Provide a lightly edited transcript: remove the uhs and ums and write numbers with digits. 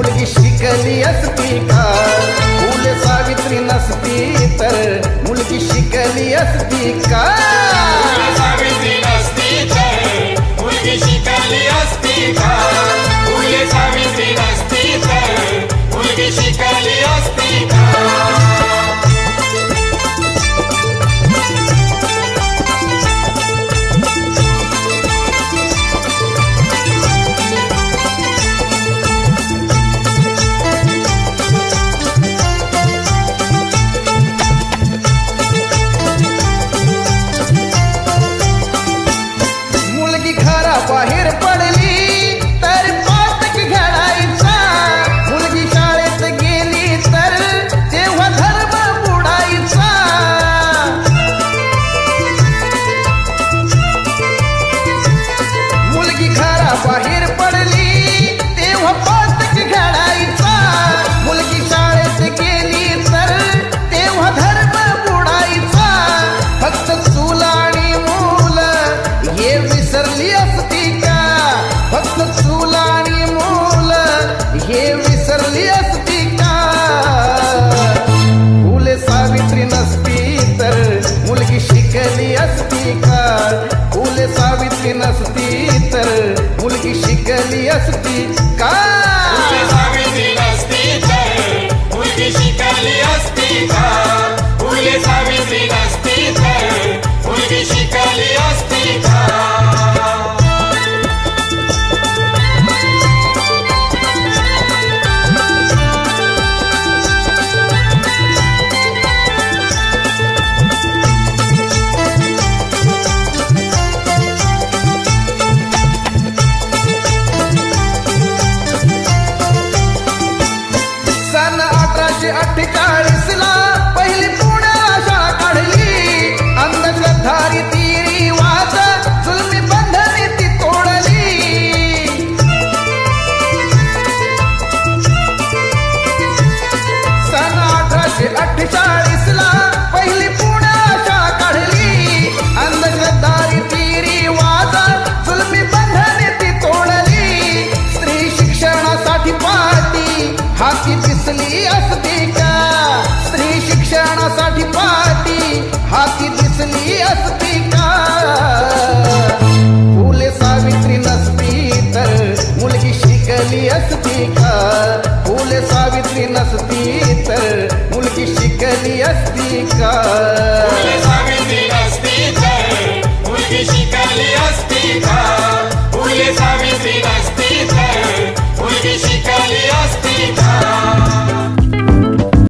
मुलगी शिकली असती का? फुले सावित्री नसती तर मुलगी शिकली असती का? सावित्री नसती तर मुलगी शिकली असती का? फुले सावित्री नसती तर मुलगी शिकली असती का? बाहेर पडली तर पातक घडायचा, मुलगी शाळेत गेली तर तेव्हा धर्म बुडायचा. मुलगी घराबाहेर पडली तेव्हा पातक घडायचा, मुलगी शाळेत गेली तर तेव्हा धर्म बुडायचा. फक्त चूल आणि मूल हे विसरली असती का? फक्त चूल आणि मूल हे विसरली असती का? फुले सावित्री नसती तर मुलगी शिकली असती का? फुले सावित्री नसती तर मुलगी शिकली असती का? फुले सावित्री नसती तर मुलगी शिकली असती का? फुले सावित्री नसती तर मुलगी शिकली असती का? सन 1848 ला पहिली पुण्याला शाळा काढली. अंधश्रद्धा रीती रिवाज जुलमी बंधने ती तोडली. सन 1848 ला पहिली पुण्याला शाळा काढली. अंधश्रद्धा रीती रिवाज जुलमी बंधने ती तोडली. स्त्री शिक्षणासाठी पाठी हाती दिसली असती का? स्त्री शिक्षणासाठी पाठी हाती दिसली असती का? फुले सावित्री नसती तर मुलगी शिकली असती का? फुले सावित्री नसती तर मुलगी शिकली असती का? फुले सावित्री नसती तर मुलगी शिकली असती का? फुले सावित्री नसती तर मुलगी शिकली असती का?